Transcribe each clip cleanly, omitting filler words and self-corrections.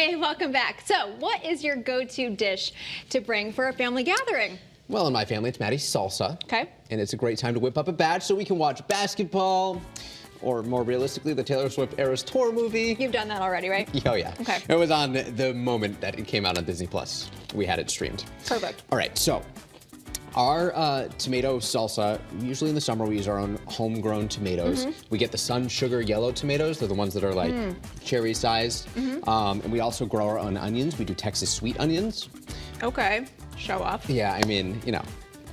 Hey, welcome back. So, what is your go-to dish to bring for a family gathering? Well, in my family, it's Maddie's salsa. Okay. And it's a great time to whip up a batch so we can watch basketball, or more realistically, the Taylor Swift Eras Tour movie. You've done that already, right? Oh, yeah. Okay. It was on the moment that it came out on Disney+. We had it streamed. Perfect. All right, so our tomato salsa, usually in the summer, we use our own homegrown tomatoes. We get the Sun Sugar yellow tomatoes. They're the ones that are like cherry sized. And we also grow our own onions. We do Texas sweet onions. Okay. Show off. Yeah, I mean, you know,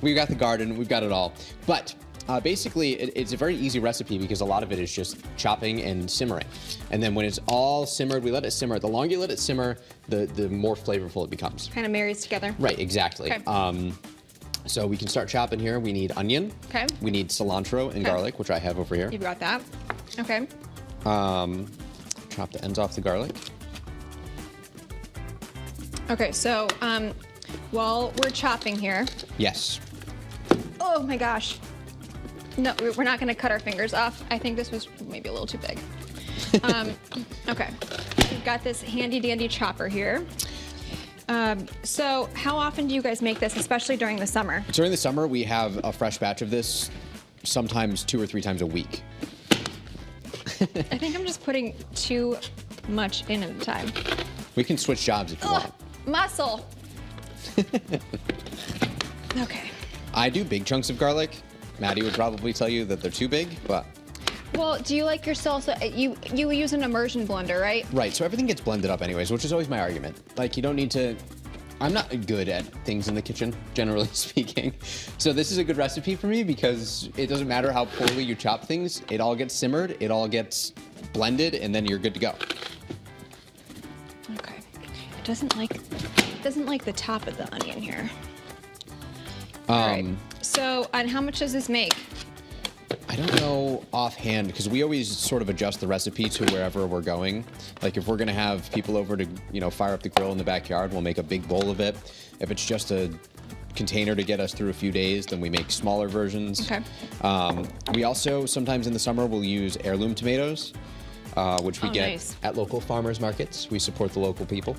we've got the garden, we've got it all. But basically, it's a very easy recipe because a lot of it is just chopping and simmering. And then when it's all simmered, we let it simmer. The longer you let it simmer, the more flavorful it becomes. Kind of marries together. Right, exactly. Okay. So we can start chopping here. We need onion. Okay. We need cilantro and garlic, which I have over here. You've got that. Okay. Chop the ends off the garlic. Okay, so while we're chopping here. Yes. Oh my gosh. No, we're not going to cut our fingers off. I think this was maybe a little too big. Okay. We've got this handy dandy chopper here. So how often do you guys make this, especially during the summer? During the summer, we have a fresh batch of this, sometimes 2 or 3 times a week. I think I'm just putting too much in at a time. We can switch jobs if you want. Muscle. Okay. I do big chunks of garlic. Maddie would probably tell you that they're too big, but... Well, do you like your salsa? You use an immersion blender, right? Right, so everything gets blended up anyways, which is always my argument. Like, you don't need to... I'm not good at things in the kitchen, generally speaking. So this is a good recipe for me because it doesn't matter how poorly you chop things. It all gets simmered, it all gets blended, and then you're good to go. Okay. It doesn't like the top of the onion here. All right. So, and how much does this make? I don't know offhand because we always sort of adjust the recipe to wherever we're going. Like if we're gonna have people over to, you know, fire up the grill in the backyard, we'll make a big bowl of it. If it's just a container to get us through a few days, then we make smaller versions. Okay. We also sometimes in the summer we'll use heirloom tomatoes, which we get at local farmers markets. We support the local people,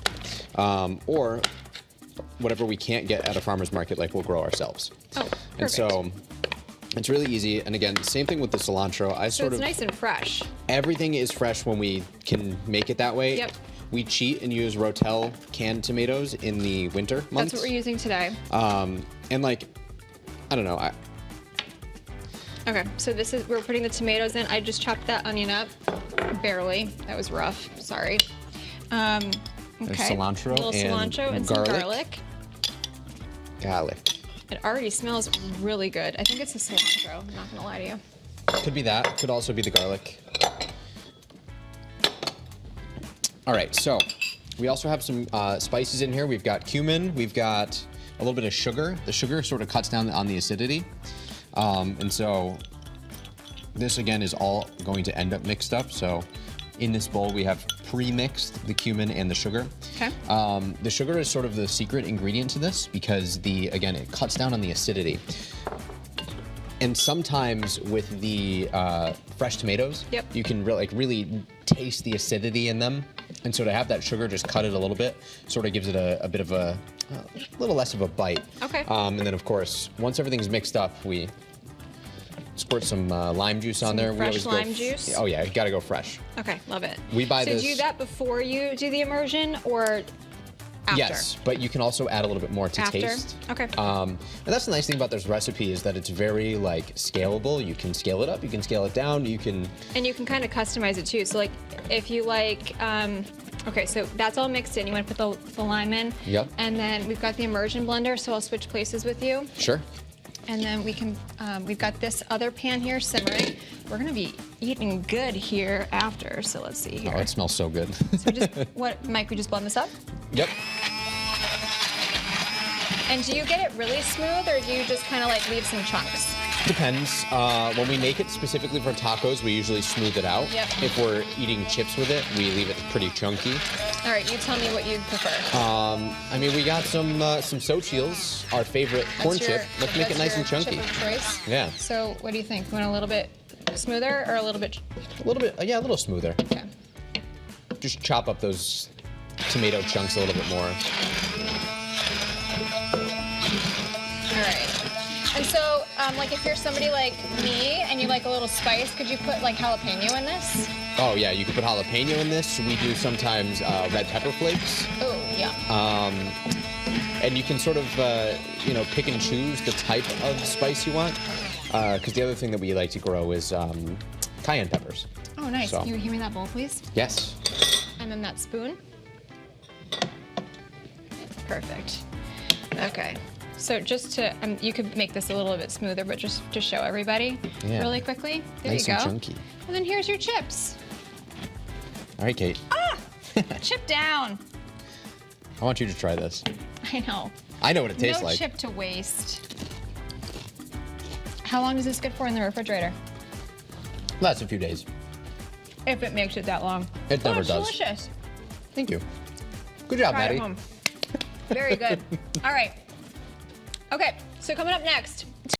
or whatever we can't get at a farmer's market, like we'll grow ourselves. Oh, perfect. And so it's really easy. And again, same thing with the cilantro. So it's nice and fresh. Everything is fresh when we can make it that way. Yep. We cheat and use Rotel canned tomatoes in the winter months. That's what we're using today. And like, I don't know. Okay, so we're putting the tomatoes in. I just chopped that onion up, barely. That was rough, sorry. Okay. There's cilantro, a little cilantro and some garlic. Garlic. It already smells really good. I think it's the cilantro, I'm not gonna lie to you. Could be that, could also be the garlic. All right, so we also have some spices in here. We've got cumin, we've got a little bit of sugar. The sugar sort of cuts down on the acidity. And so this again is all going to end up mixed up. So in this bowl, we have pre-mixed the cumin and the sugar. Okay. The sugar is sort of the secret ingredient to this because again, it cuts down on the acidity. And sometimes with the fresh tomatoes, you can really taste the acidity in them. And so to have that sugar just cut it a little bit, sort of gives it a bit of a little less of a bite. Okay. And then of course, once everything's mixed up, we squirt some lime juice on there. Fresh lime juice? Oh yeah, you gotta go fresh. Okay, love it. We buy this. So do that before you do the immersion or after? Yes, but you can also add a little bit more to taste. Okay. And that's the nice thing about this recipe is that it's very like scalable. You can scale it up, you can scale it down, you can... And you can kind of customize it too. So like if you like, okay, so that's all mixed in. You want to put the lime in. Yep. And then we've got the immersion blender, so I'll switch places with you. Sure. And then we can, we've got this other pan here simmering. We're gonna be eating good here after, so let's see here. Oh, it smells so good. So Mike, we just blend this up? Yep. And do you get it really smooth, or do you just kind of like leave some chunks? Depends. When we make it specifically for tacos, we usually smooth it out. Yep. If we're eating chips with it, we leave it pretty chunky. All right, you tell me what you prefer. I mean, we got some Xochitl's, our favorite corn chip. Let's make it nice and chunky. Chip of choice? Yeah. So what do you think? You want a little bit smoother or a little bit? A little bit, yeah, a little smoother. Okay. Just chop up those tomato chunks a little bit more. All right. And so, like, if you're somebody like me and you like a little spice, could you put like jalapeno in this? Oh yeah, you can put jalapeno in this. We do sometimes red pepper flakes. Oh, yeah. And you can sort of, you know, pick and choose the type of spice you want. Because the other thing that we like to grow is cayenne peppers. Oh, nice. So. Can you hand me that bowl, please? Yes. And then that spoon. Perfect. Okay. So just to, you could make this a little bit smoother, but just to show everybody really quickly. There nice you go. And chunky. And then here's your chips. All right, Cait. Ah! Chip down. I want you to try this. I know. I know what it tastes no like. No chip to waste. How long is this good for in the refrigerator? Lasts a few days. If it makes it that long. It never it's does. Delicious. Thank you. Good job, Try it Maddie. at home. Very good. All right. Okay, so coming up next,